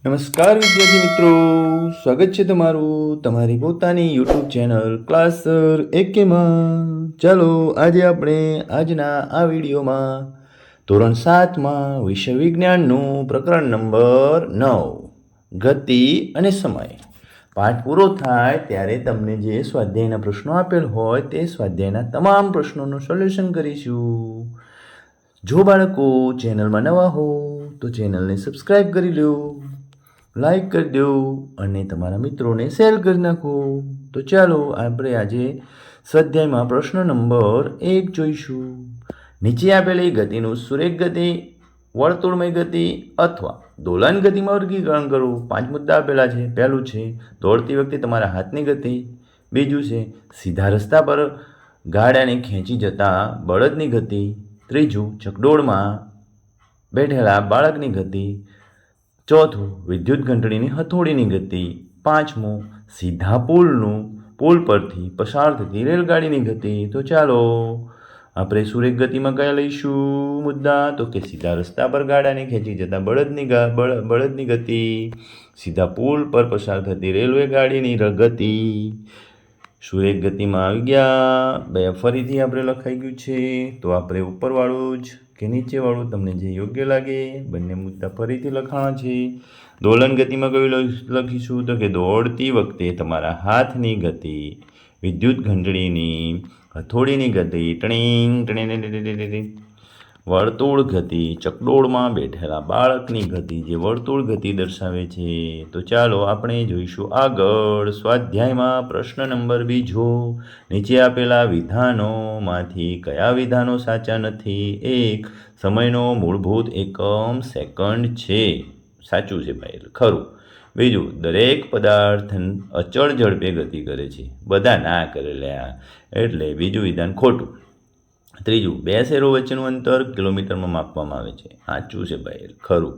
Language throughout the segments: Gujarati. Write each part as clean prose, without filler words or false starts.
નમસ્કાર વિદ્યાર્થી મિત્રો, સ્વાગત છે તમારું તમારી પોતાની યુટ્યુબ ચેનલ ક્લાસર એકેમાં. ચાલો આજે આપણે આજના આ વિડીયોમાં ધોરણ 7માં વિષય વિજ્ઞાનનું પ્રકરણ નંબર 9 ગતિ અને સમય પાઠ પૂરો થાય ત્યારે તમને જે સ્વાધ્યાયના પ્રશ્નો આપેલ હોય તે સ્વાધ્યાયના તમામ પ્રશ્નોનું સોલ્યુશન કરીશું. જો બાળકો ચેનલમાં નવા હો તો ચેનલને સબસ્ક્રાઈબ કરી લો, લાઈક કરી દો અને તમારા મિત્રોને શેર કરી નાખો. તો ચાલો આપણે આજે સ્વાધ્યાયમાં પ્રશ્ન નંબર 1 જોઈશું. નીચે આપેલી ગતિનું સુરેખ ગતિ, વર્તુળમય ગતિ અથવા દોલન ગતિમાં વર્ગીકરણ કરો. 5 મુદ્દા આપેલા છે. પહેલું છે દોડતી વખતે તમારા હાથની ગતિ, બીજું છે સીધા રસ્તા પર ગાડાને ખેંચી જતા બળદની ગતિ, ત્રીજું ચકડોળમાં બેઠેલા બાળકની ગતિ, ચોથું વિદ્યુત ઘંટડીની હથોડીની ગતિ, પાંચમું સીધા પુલ પરથી પસાર થતી રેલગાડીની ગતિ. તો ચાલો આપણે સુરેખ ગતિમાં કયા લઈશું મુદ્દા? તો કે સીધા રસ્તા પર ગાડાને ખેંચી જતા બળદની ગતિ, સીધા પુલ પર પસાર થતી રેલવે ગાડીની ગતિ. સુરેખ ગતિમાં આવી ગયા. બે ફરીથી આપણે લખાઈ ગયું છે. તો આપણે ઉપરવાળું જ કે નીચેવાળું તમને જે યોગ્ય લાગે બંને મુદ્દા ફરીથી લખાણા છે. દોલન ગતિમાં કયું લખીશું? તો કે દોડતી વખતે તમારા હાથની ગતિ, વિદ્યુત ઘંટડીની હથોડીની ગતિ, ટણીંગ વર્તુળ ગતિ, ચકડોળમાં બેઠેલા બાળકની ગતિ જે વર્તુળ ગતિ દર્શાવે છે. તો ચાલો આપણે જોઈશું આગળ સ્વાધ્યાયમાં પ્રશ્ન નંબર 2. નીચે આપેલા વિધાનોમાંથી કયા વિધાનો સાચા નથી? 1. સમયનો મૂળભૂત એકમ સેકન્ડ છે. સાચું છે ભાઈ, ખરું. બીજું, દરેક પદાર્થ અચળ ઝડપે ગતિ કરે છે. બધા ના કરે લ્યા, એટલે બીજું વિધાન ખોટું. ત્રીજું, બે શહેરો વચ્ચેનું અંતર કિલોમીટરમાં માપવામાં આવે છે. સાચું છે ભાઈ, ખરું.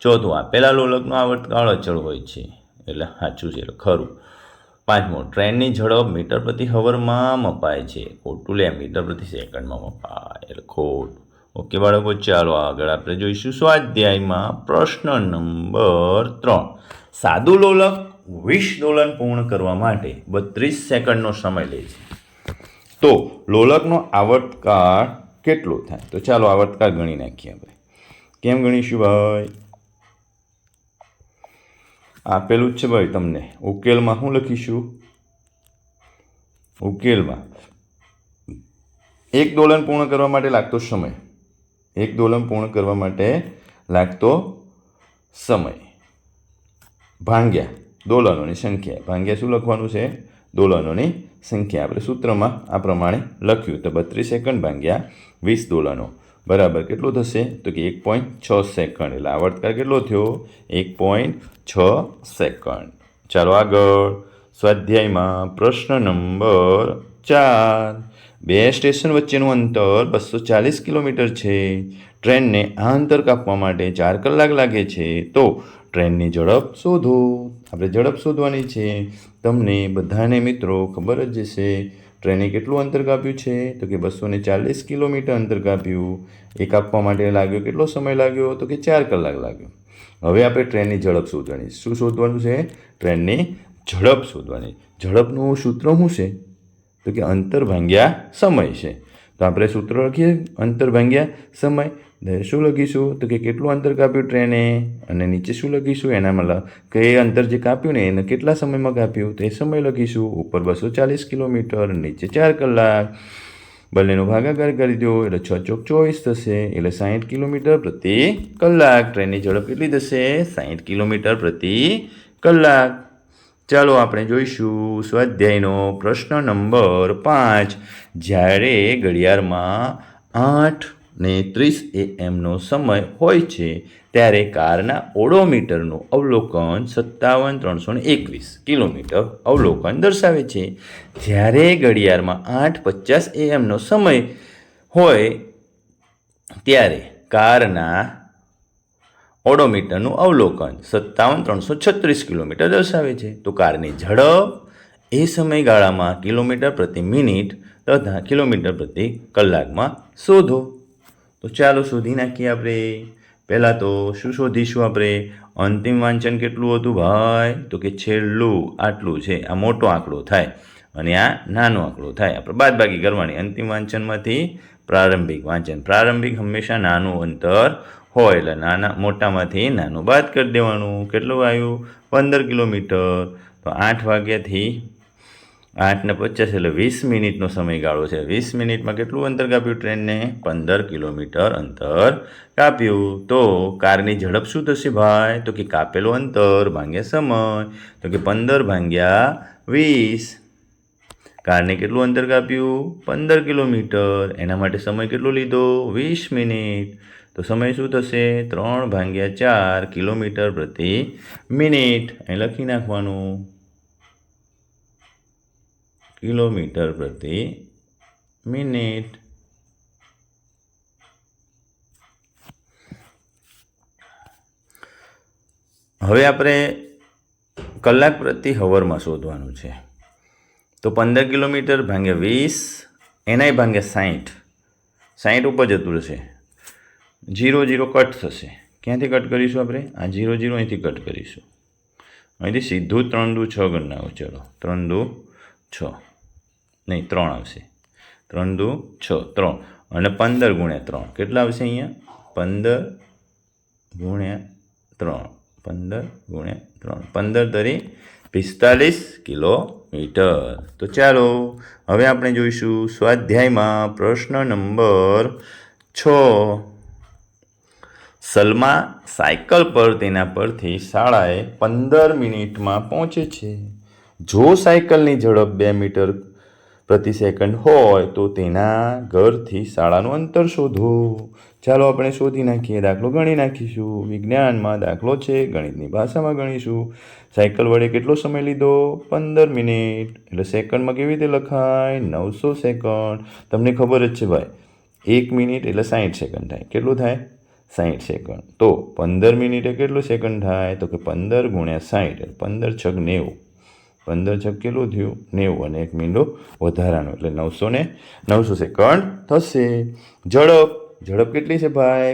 ચોથું, આપેલા લોલકનો આવર્તકાળ અચળ હોય છે, એટલે સાચું છે, એટલે ખરું. પાંચમું, ટ્રેનની ઝડપ મીટર પ્રતિ હવરમાં મપાય છે. ખોટું લે, મીટર પ્રતિ સેકન્ડમાં મપાય, એટલે ખોટું. ઓકે બાળકો, ચાલો આગળ આપણે જોઈશું સ્વાધ્યાયમાં પ્રશ્ન નંબર 3. સાદું લોલક 20 દોલન પૂર્ણ કરવા માટે 32 સેકન્ડનો સમય લે છે. તો લોલકનો આવર્તકાળ કેટલો થાય? તો ચાલો આવર્તકાળ ગણી નાખીએ આપણે. કેમ ગણીશું ભાઈ? આપેલું જ છે ભાઈ તમને. ઉકેલમાં શું લખીશું? ઉકેલમાં 1 દોલન પૂર્ણ કરવા માટે લાગતો સમય, 1 દોલન પૂર્ણ કરવા માટે લાગતો સમય ભાગ્યા દોલનોની સંખ્યા. ભાગ્યા શું લખવાનું છે? દોલનોની સંખ્યા. આપણે સૂત્રમાં આ પ્રમાણે લખ્યું. તો 32 સેકન્ડ ભાગ્યા 20 દોલનો બરાબર કેટલું થશે? તો કે 1.6 સેકન્ડ. એટલે આવર્તકાળ કેટલો થયો? 1.6 સેકન્ડ. ચાલો આગળ સ્વાધ્યાયમાં પ્રશ્ન નંબર 4. બે સ્ટેશન વચ્ચેનું અંતર 240 કિલોમીટર છે. ટ્રેનને આ અંતર કાપવા માટે 4 કલાક લાગે છે. તો ટ્રેનની ઝડપ શોધો. આપણે ઝડપ શોધવાની છે. તમને બધાને મિત્રો ખબર જ હશે ટ્રેને કેટલું અંતર કાપ્યું છે? તો કે 240 કિલોમીટર અંતર કાપ્યું. એ કાપવા માટે લાગ્યો કેટલો સમય લાગ્યો? તો કે 4 કલાક લાગ્યો. હવે આપણે ટ્રેનની ઝડપ શોધવાની. શું શોધવાનું છે? ટ્રેનની ઝડપ શોધવાની. ઝડપનું સૂત્ર શું છે? તો કે અંતર ભાગ્યા સમય છે. તો આપણે સૂત્ર લખીએ, અંતર ભાગ્યા સમય. શું લખીશું? તો કે કેટલું અંતર કાપ્યું ટ્રેને, અને નીચે શું લખીશું? એનામાં કે એ અંતર જે કાપ્યું ને એને કેટલા સમયમાં કાપ્યું તો એ સમય લખીશું. ઉપર 240 કિલોમીટર, નીચે 4 કલાક. બંનેનો ભાગાકાર કરી દો એટલે 6 ચોક 24 થશે, એટલે 60 કિલોમીટર પ્રતિ કલાક. ટ્રેનની ઝડપ કેટલી થશે? 60 કિલોમીટર પ્રતિ કલાક. ચાલો આપણે જોઈશું સ્વાધ્યાયનો પ્રશ્ન નંબર 5. જ્યારે ઘડિયાળમાં 8:30 AM સમય હોય છે ત્યારે કારના ઓડોમીટરનું અવલોકન 57,321 કિલોમીટર અવલોકન દર્શાવે છે. જ્યારે ઘડિયાળમાં 8:50 AM સમય હોય ત્યારે કારના ઓડોમીટરનું અવલોકન 57,336 કિલોમીટર દર્શાવે છે. તો કારની ઝડપ એ સમયગાળામાં કિલોમીટર પ્રતિ મિનિટ તથા કિલોમીટર પ્રતિ કલાકમાં શોધો. તો ચાલો શોધી નાખીએ આપણે. પહેલાં તો શું શોધીશું આપણે? અંતિમ વાંચન કેટલું હતું ભાઈ? તો કે છેલ્લું આટલું છે. આ મોટો આંકડો થાય અને આ નાનો આંકડો થાય. આપણે બાદબાકી કરવાની. અંતિમ વાંચનમાંથી પ્રારંભિક વાંચન. પ્રારંભિક હંમેશા નાનું અંતર હોય એટલે મોટામાંથી નાનું બાદ કરી દેવાનું. કેટલું આવ્યું? 15 કિલોમીટર. તો 8 વાગ્યાથી 8:50 એટલે 20 મિનિટનો સમયગાળો છે. 20 મિનિટમાં કેટલું અંતર કાપ્યું ટ્રેનને? 15 કિલોમીટર અંતર કાપ્યું. તો કારની ઝડપ શું થશે ભાઈ? તો કે કાપેલું અંતર ભાગ્યા સમય. તો કે 15 ભાગ્યા 20. કારને કેટલું અંતર કાપ્યું? 15 કિલોમીટર. એના માટે સમય કેટલો લીધો? 20 મિનિટ. તો સમય શું થશે? 3/4 કિલોમીટર પ્રતિ મિનિટ. અહીં લખી નાખવાનું કિલોમીટર પ્રતિ મિનિટ. હવે આપણે કલાક પ્રતિ હવરમાં શોધવાનું છે. તો 15 કિલોમીટર ભાગ્યા 20 એનાય ભાગ્યા 60. 60 ઉપર જતું રહેશે. 0 0 કટ થશે. ક્યાંથી કટ કરીશું આપણે? આ 0 0 અહીંથી કટ કરીશું. અહીંથી સીધું 3 દુ 6 ગણના આવો. ચલો 3 દુ 6 નહીં 3 આવશે. 3 દુ 6 3 અને 15 ગુણ્યા 3 કેટલા આવશે અહીંયા? 15 ગુણ્યા 3 15 ગુણ્યા 3 15 તરી 45 કિલોમીટર. તો ચાલો હવે આપણે જોઈશું સ્વાધ્યાયમાં પ્રશ્ન નંબર 6. સલમા સાયકલ પર તેના પરથી શાળાએ 15 મિનિટમાં પહોંચે છે. જો સાયકલની ઝડપ 2 મીટર પ્રતિ સેકન્ડ હોય તો તેના ઘરથી શાળાનું અંતર શોધો. ચાલો આપણે શોધી નાખીએ. દાખલો ગણી નાખીશું. વિજ્ઞાનમાં દાખલો છે, ગણિતની ભાષામાં ગણીશું. સાયકલ વડે કેટલો સમય લીધો? 15 મિનિટ. એટલે સેકન્ડમાં કેવી રીતે લખાય? 900 સેકન્ડ. તમને ખબર જ છે ભાઈ, 1 મિનિટ એટલે 60 સેકન્ડ થાય. કેટલું થાય? 60 સેકન્ડ. તો 15 મિનિટે કેટલું સેકન્ડ થાય? તો કે 15 ગુણ્યા 60 એટલે 15 છગ 90. 15 છગ કેટલું થયું? 90 અને 1 મિનિટ વધારાનો એટલે 900 સેકન્ડ થશે. ઝડપ કેટલી છે ભાઈ?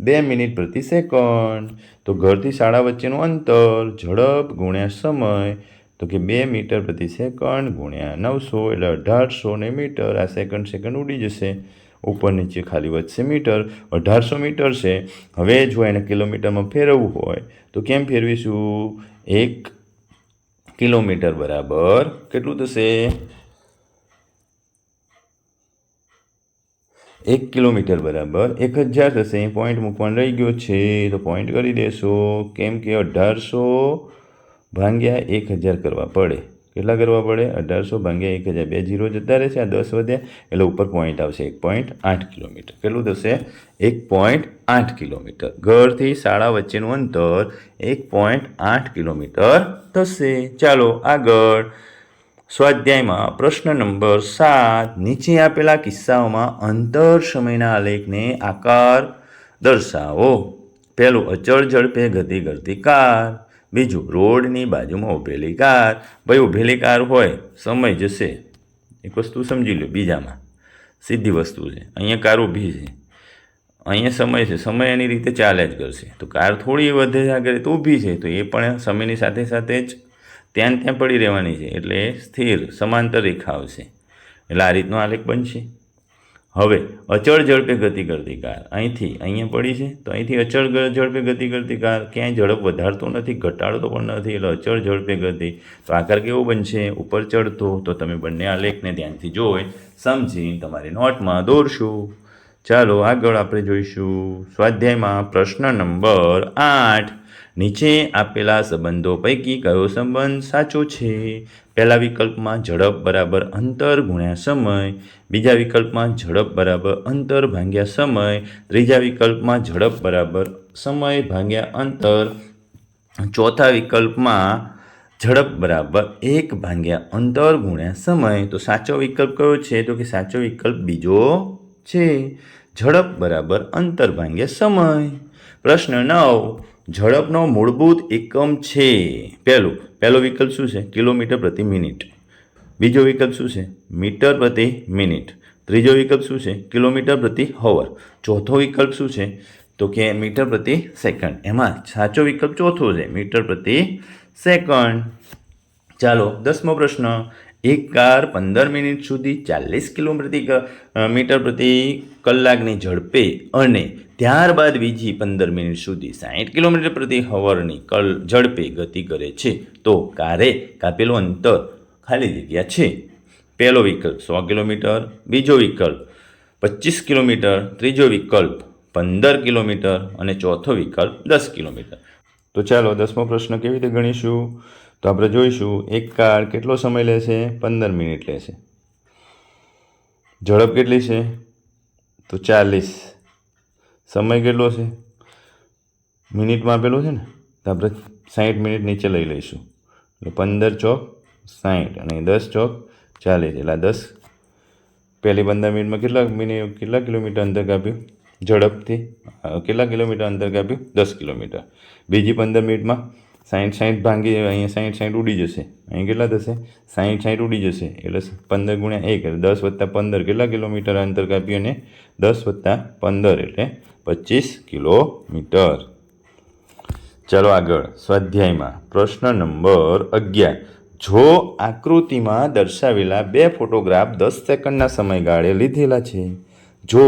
2 મિનિટ પ્રતિ સેકન્ડ. તો ઘરથી શાળા વચ્ચેનું અંતર ઝડપ ગુણ્યા સમય. તો કે 2 મીટર પ્રતિ સેકન્ડ ગુણ્યા 900 એટલે 1800 મીટર. આ સેકન્ડ ઉડી જશે. ઉપર નીચે ખાલી વધશે મીટર. 1800 મીટર છે. હવે જો એને કિલોમીટરમાં ફેરવવું હોય તો કેમ ફેરવીશું? 1 કિલોમીટર બરાબર કેટલું થશે? 1 કિલોમીટર બરાબર 1000 થશે. અહીં પોઈન્ટ મૂકવાનો રહી ગયો છે તો પોઈન્ટ કરી દેશો. કેમ કે 1800 ભાગ્યા 1000 કરવા પડે. કેટલા કરવા પડે? 1800 ભાગ્યા 1000. 2 0 જતા રહેશે. આ 10 વધ્યા એટલે ઉપર પોઈન્ટ આવશે 1.8 કિલોમીટર. કેટલું થશે? 1.8 કિલોમીટર. ઘરથી શાળા વચ્ચેનું અંતર 1.8 કિલોમીટર થશે. ચાલો આગળ સ્વાધ્યાયમાં પ્રશ્ન નંબર 7. નીચે આપેલા કિસ્સાઓમાં અંતર સમયના આલેખને આકાર દર્શાવો. પહેલું, અચળ ઝડપે ગતિ કરતી કાર. બીજું, રોડની બાજુમાં ઊભેલી કાર. ભાઈ ઊભેલી કાર હોય, સમય જશે. એક વસ્તુ સમજી લો. બીજામાં સીધી વસ્તુ છે. અહીંયા કાર ઊભી છે, અહીંયા સમય છે. સમય એની રીતે ચાલ્યા જ કરશે. તો કાર થોડી વધે આગળ તો ઊભી છે, તો એ પણ સમયની સાથે સાથે જ ત્યાં પડી રહેવાની છે. એટલે સ્થિર સમાંતર રેખા આવશે. એટલે આ રીતનો આલેખ બનશે. હવે અચળ ઝડપે ગતિ કરતી કાર અહીંથી અહીંયા પડી છે, તો અહીંથી અચળ ઝડપે ગતિ કરતી કાર ક્યાંય ઝડપ વધારતો નથી, ઘટાડતો પણ નથી. એટલે અચળ ઝડપે ગતિ. તો આકાર કેવો બનશે? ઉપર ચડતો. તો તમે બંને આલેખને ધ્યાનથી જોઈ સમજી તમારી નોટમાં દોરશો. ચાલો આગળ આપણે જોઈશું સ્વાધ્યાયમાં પ્રશ્ન નંબર 8. નીચે આપેલા સંબંધો પૈકી કયો સંબંધ સાચો છે? પહેલા વિકલ્પમાં ઝડપ બરાબર અંતર ગુણ્યા સમય. બીજા વિકલ્પમાં ઝડપ બરાબર અંતર ભાગ્યા સમય. ત્રીજા વિકલ્પમાં ઝડપ બરાબર સમય ભાગ્યા અંતર. ચોથા વિકલ્પમાં ઝડપ બરાબર 1 ભાગ્યા અંતર ગુણ્યા સમય. તો સાચો વિકલ્પ કયો છે? તો કે સાચો વિકલ્પ બીજો છે. ઝડપ બરાબર અંતર ભાગ્યા સમય. પ્રશ્ન 9. ઝડપનો મૂળભૂત એકમ છે. પહેલો વિકલ્પ શું છે? કિલોમીટર પ્રતિ મિનિટ. બીજો વિકલ્પ શું છે? મીટર પ્રતિ મિનિટ. ત્રીજો વિકલ્પ શું છે? કિલોમીટર પ્રતિ હવર. ચોથો વિકલ્પ શું છે? તો કે મીટર પ્રતિ સેકન્ડ. એમાં સાચો વિકલ્પ ચોથો છે, મીટર પ્રતિ સેકન્ડ. ચાલો 10મો પ્રશ્ન. એક કાર 15 મિનિટ સુધી 40 કિલોમીટર પ્રતિ કલાકની ઝડપે અને ત્યારબાદ બીજી 15 મિનિટ સુધી 60 કિલોમીટર પ્રતિ હવરની ઝડપે ગતિ કરે છે, તો કારે કાપેલું અંતર ખાલી જગ્યા છે. પહેલો વિકલ્પ 100 કિલોમીટર, બીજો વિકલ્પ 25 કિલોમીટર, ત્રીજો વિકલ્પ 15 કિલોમીટર અને ચોથો વિકલ્પ 10 કિલોમીટર. તો ચાલો 10મો પ્રશ્ન કેવી રીતે ગણીશું? તો આપણે જોઈશું એક કાર કેટલો સમય લેશે? 15 મિનિટ લેશે. ઝડપ કેટલી છે? તો 40. સમય કેટલો છે? મિનિટમાં આપેલો છે ને, તો આપણે 60 મિનિટ નીચે લઈ લઈશું. એટલે 15 ચોક 60 અને 10 ચોક 40. એટલે 10 પહેલી 15 મિનિટમાં કેટલા કિલોમીટર અંતર કાપ્યું ઝડપથી? કેટલા કિલોમીટર અંતર કાપ્યું? 10 કિલોમીટર. બીજી 15 મિનિટમાં 60 ભાંગી, અહીંયા 60 ઉડી જશે. અહીં કેટલા થશે? 60 ઉડી જશે. એટલે 15 ગુણ્યા 1 એટલે 10 વત્તા 15 કેટલા કિલોમીટર અંતર કાપ્યું? અને 10 વત્તા 15 એટલે 25 કિલોમીટર. ચાલો આગળ સ્વાધ્યાયમાં પ્રશ્ન નંબર 11. જો આકૃતિમાં દર્શાવેલા બે ફોટોગ્રાફ 10 સેકન્ડના સમયગાળે લીધેલા છે, જો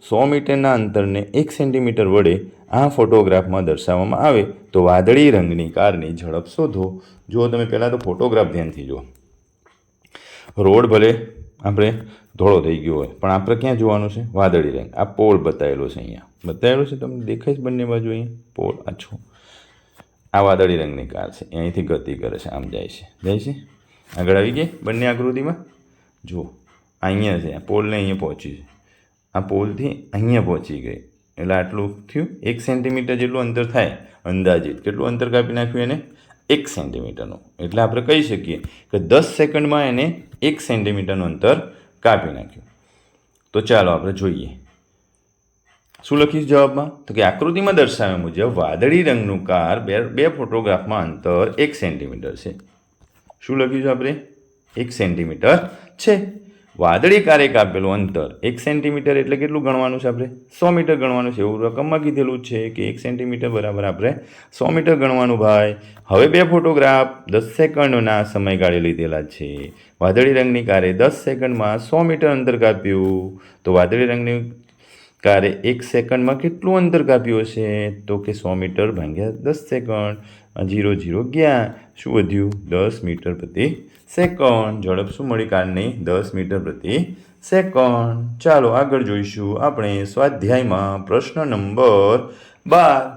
100 મીટરના અંતરને 1 સેન્ટીમીટર વડે આ ફોટોગ્રાફમાં દર્શાવવામાં આવે તો વાદળી રંગની કારની ઝડપ શોધો. જો તમે પહેલાં તો ફોટોગ્રાફ ધ્યાનથી જુઓ. રોડ ભલે આપણે ધોળો થઈ ગયો હોય, પણ આપણે ક્યાં જોવાનું છે? વાદળી રંગ. આ પોલ બતાવેલો છે, અહીંયા બતાવેલો છે, તમને દેખાય છે બંને બાજુ? અહીંયા પોલ આછો. આ વાદળી રંગની કાર છે, અહીંથી ગતિ કરે છે, આમ જાય છે. આગળ આવી ગઈ બંને આકૃતિમાં. જુઓ અહીંયા છે, આ પોલને અહીંયા પહોંચી છે, આ પોલથી અહીંયા પહોંચી ગઈ. એટલે આટલું થયું. 1 સેન્ટીમીટર જેટલું અંતર થાય અંદાજિત. કેટલું અંતર કાપી નાખ્યું એને? 1 સેન્ટીમીટરનું. એટલે આપણે કહી શકીએ કે 10 સેકન્ડમાં એને 1 સેન્ટીમીટરનું અંતર કાપી નાખ્યું. તો ચાલો આપણે જોઈએ શું લખીશ જવાબમાં. તો કે આકૃતિમાં દર્શાવ્યા મુજબ વાદળી રંગનું કાર બે ફોટોગ્રાફમાં અંતર 1 સેન્ટીમીટર છે. શું લખ્યું છે આપણે? 1 સેન્ટીમીટર છે. વાદળી કારે કાપેલું અંતર 1 સેન્ટીમીટર એટલે કેટલું ગણવાનું છે આપણે? 100 મીટર ગણવાનું છે. એવું રકમમાં કીધેલું છે કે 1 સેન્ટીમીટર બરાબર આપણે 100 મીટર ગણવાનું ભાઈ. હવે બે ફોટોગ્રાફ 10 સેકન્ડના સમયગાળે લીધેલા છે. વાદળી રંગની કારે 10 સેકન્ડમાં 100 મીટર અંતર કાપ્યું, તો વાદળી રંગની કારે 1 સેકન્ડમાં કેટલું અંતર કાપ્યું હશે? તો કે 100 મીટર ભાગ્યા 10 સેકન્ડ. 0 ગયા. શું વધ્યું? 10 મીટર પ્રતિ સેકન્ડ. ઝડપ શું મળી કારની? 10 મીટર પ્રતિ સેકન્ડ. ચાલો આગળ જોઈશું આપણે સ્વાધ્યાયમાં પ્રશ્ન નંબર 12.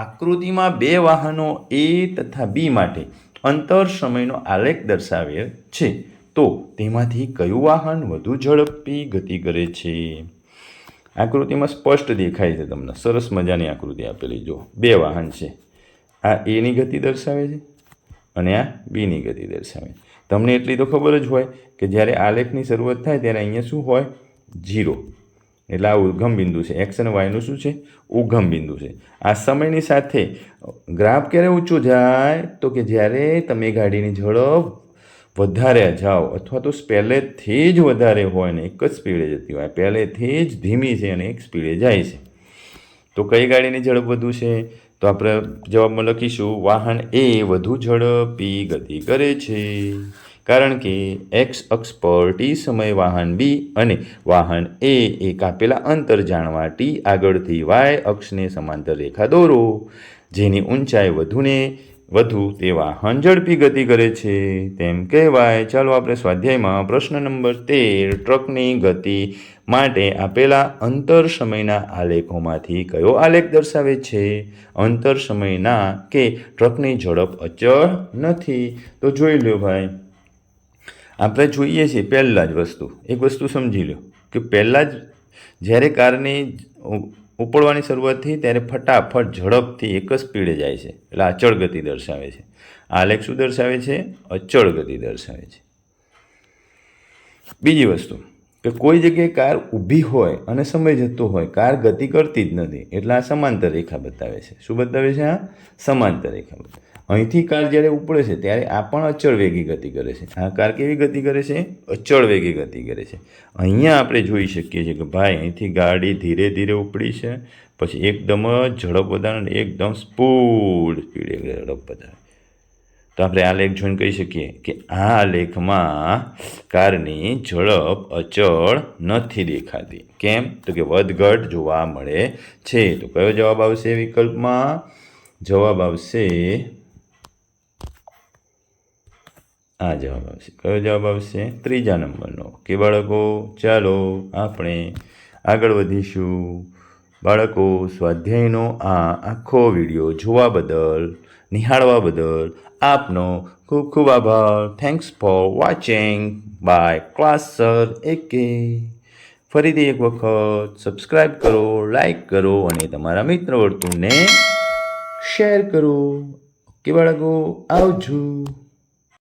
આકૃતિમાં બે વાહનો A તથા B માટે અંતર સમયનો આલેખ દર્શાવેલ છે, તો તેમાંથી કયું વાહન વધુ ઝડપી ગતિ કરે છે? આકૃતિમાં સ્પષ્ટ દેખાય છે તમને. સરસ મજાની આકૃતિ આપેલી. જો બે વાહન છે, આ Aની ગતિ દર્શાવે છે અને આ Bની ગતિ દર્શાવે છે. તમને એટલી તો ખબર જ હોય કે જ્યારે આલેખની શરૂઆત થાય ત્યારે અહીંયા શું હોય? 0. એટલે આ ઉદ્ગમ બિંદુ છે. એક્સ અને વાયનું શું છે? ઉદ્ગમ બિંદુ છે. આ સમયની સાથે ગ્રાફ ક્યારે ઊંચો જાય? તો કે જ્યારે તમે ગાડીની ઝડપ વધારે જાઓ અથવા તો પહેલેથી જ વધારે હોય ને એક જ સ્પીડે જતી હોય, પહેલેથી જ ધીમી છે અને એક સ્પીડે જાય છે, તો કઈ ગાડીની ઝડપ વધુ છે? તો આપણે જવાબમાં લખીશું વાહન એ વધુ ઝડપી ગતિ કરે છે, કારણ કે એક્સ અક્ષ પર ટી સમયે વાહન બી અને વાહન એ કાપેલા અંતર જાણવા ટી આગળથી વાય અક્ષને સમાંતર રેખા દોરો. જેની ઊંચાઈ વધુ તે વાહન ઝડપી ગતિ કરે છે તેમ કહેવાય. ચાલો આપણે સ્વાધ્યાયમાં પ્રશ્ન નંબર 13. ટ્રકની ગતિ માટે આપેલા અંતર સમયના આલેખોમાંથી કયો આલેખ દર્શાવે છે? અંતર સમયના કે ટ્રકની ઝડપ અચળ નથી. તો જોઈ લો ભાઈ, આપણે જોઈએ છીએ પહેલાં જ એક વસ્તુ સમજી લો કે પહેલાં જ જ્યારે કારની ઉપડવાની શરૂઆત થઈ ત્યારે ફટાફટ ઝડપથી એક જ સ્પીડે જાય છે, એટલે અચળ ગતિ દર્શાવે છે. આલેખ શું દર્શાવે છે? અચળ ગતિ દર્શાવે છે. બીજી વસ્તુ કે કોઈ જગ્યાએ કાર ઊભી હોય અને સમય જતો હોય, કાર ગતિ કરતી જ નથી, એટલે આ સમાંતર રેખા બતાવે છે. શું બતાવે છે? આ સમાંતર રેખા. અહીંથી કાર જ્યારે ઉપડે છે ત્યારે આ પણ અચળ વેગી ગતિ કરે છે. આ કાર કેવી ગતિ કરે છે? અચળ વેગી ગતિ કરે છે. અહીંયા આપણે જોઈ શકીએ છીએ કે ભાઈ અહીંથી ગાડી ધીરે ધીરે ઉપડી છે, પછી એકદમ જ ઝડપ વધારે અને એકદમ સ્પીડે ઝડપ વધારે. તો આપણે આ લેખ જોઈને કહી શકીએ કે આ લેખમાં કારની ઝડપ અચળ નથી દેખાતી. કેમ? તો કે વધઘટ જોવા મળે છે. તો કયો જવાબ આવશે વિકલ્પમાં? જવાબ આવશે આ જવાબ આવશે. કયો જવાબ આવશે? ત્રીજા નંબરનો. કે બાળકો, ચાલો આપણે આગળ વધીશું. બાળકો, સ્વાધ્યાયનો આ આખો વિડીયો જોવા બદલ, નિહાળવા બદલ આપનો ખૂબ ખૂબ આભાર. Thanks for watching bye class sir એકે. ફરીથી એક વખત સબસ્ક્રાઈબ કરો, લાઈક કરો અને તમારા મિત્ર વર્તુળને શેર કરો. ઓકે બાળકો, આવજો.